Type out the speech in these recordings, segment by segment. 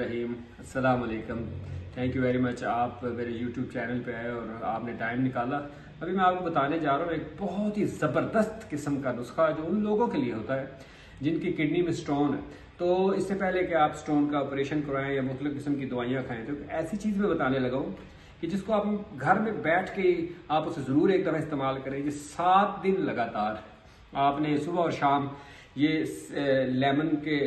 रहीम अस्सलाम वालेकुम। Thank you very much, आप मेरे यूट्यूब चैनल पे आए और आपने टाइम निकाला। अभी मैं आपको बताने जा रहा हूँ एक बहुत ही ज़बरदस्त किस्म का नुस्खा जो उन लोगों के लिए होता है जिनकी किडनी में स्टोन है। तो इससे पहले कि आप स्टोन का ऑपरेशन करवाएं या मुख्तलिफ किस्म की दवाइयाँ खाएं, तो ऐसी चीज़ मैं बताने लगा हूँ कि जिसको आप घर में बैठ के आप उसे ज़रूर एक दफ़ा इस्तेमाल करें। ये 7 दिन लगातार आपने सुबह और शाम ये लेमन के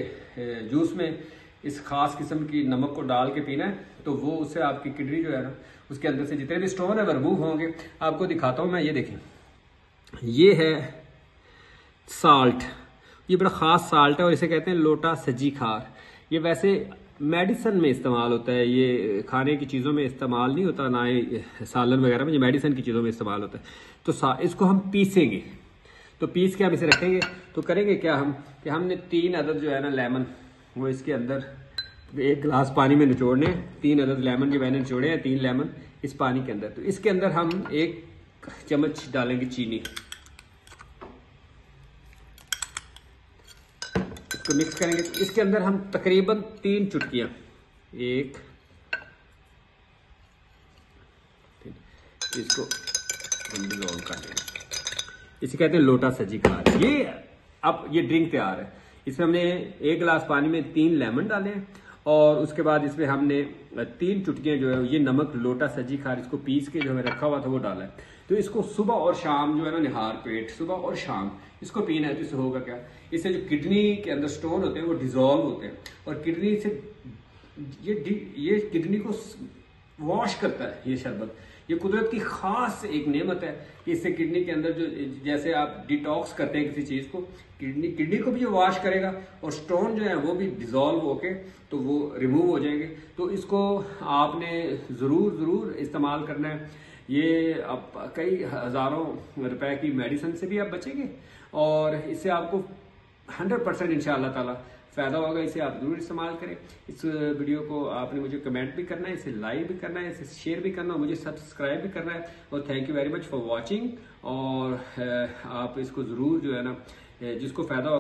जूस में इस खास किस्म की नमक को डाल के पीना है, तो वो उससे आपकी किडनी जो है ना, उसके अंदर से जितने भी स्टोन है वो रिमूव होंगे। आपको दिखाता हूँ मैं, ये देखें, ये है साल्ट, ये बड़ा ख़ास साल्ट है और इसे कहते हैं लोटा सजी खार। ये वैसे मेडिसन में इस्तेमाल होता है, ये खाने की चीज़ों में इस्तेमाल नहीं होता, ना ही सालन वगैरह में, ये मेडिसन की चीज़ों में इस्तेमाल होता है। तो इसको हम पीसेंगे, तो पीस के हम इसे रखेंगे। तो करेंगे क्या हम कि हमने 3 अदद जो है ना लेमन, वो इसके अंदर 1 गिलास पानी में निचोड़ने हैं। 3 अदद लेमन जो मैंने निचोड़े हैं, 3 लेमन इस पानी के अंदर। तो इसके अंदर हम 1 चम्मच डालेंगे चीनी, इसको मिक्स करेंगे। तो इसके अंदर हम तकरीबन 3 चुटकियां, 1, इसको हम डिज़ोल्व कर देंगे। इसे कहते हैं लोटा सजी खार। ये अब ये ड्रिंक तैयार है। इसमें हमने 1 गिलास पानी में 3 लेमन डाले हैं और उसके बाद इसमें हमने 3 चुटकियां जो है ये नमक लोटा सजी खार, इसको पीस के जो हमें रखा हुआ था वो डाला है। तो इसको सुबह और शाम जो है ना, निहार पेट सुबह और शाम इसको पीना है। तो इससे होगा क्या, इससे जो किडनी के अंदर स्टोन होते हैं वो डिजोल्व होते हैं और किडनी से ये किडनी को वॉश करता है। ये शरबत, ये कुदरत की खास एक नेमत है कि इससे किडनी के अंदर जो, जैसे आप डिटॉक्स करते हैं किसी चीज को, किडनी को भी ये वॉश करेगा और स्टोन जो है वो भी डिजोल्व होके तो वो रिमूव हो जाएंगे। तो इसको आपने जरूर इस्तेमाल करना है। ये आप कई हजारों रुपए की मेडिसिन से भी आप बचेंगे और इससे आपको 100% इंशाअल्लाह ताला फायदा होगा। इसे आप जरूर इस्तेमाल करें। इस वीडियो को आपने मुझे कमेंट भी करना है, इसे लाइक भी करना है, इसे शेयर भी करना है, मुझे सब्सक्राइब भी करना है। और thank you very much for watching. और आप इसको जरूर जो है ना, जिसको फायदा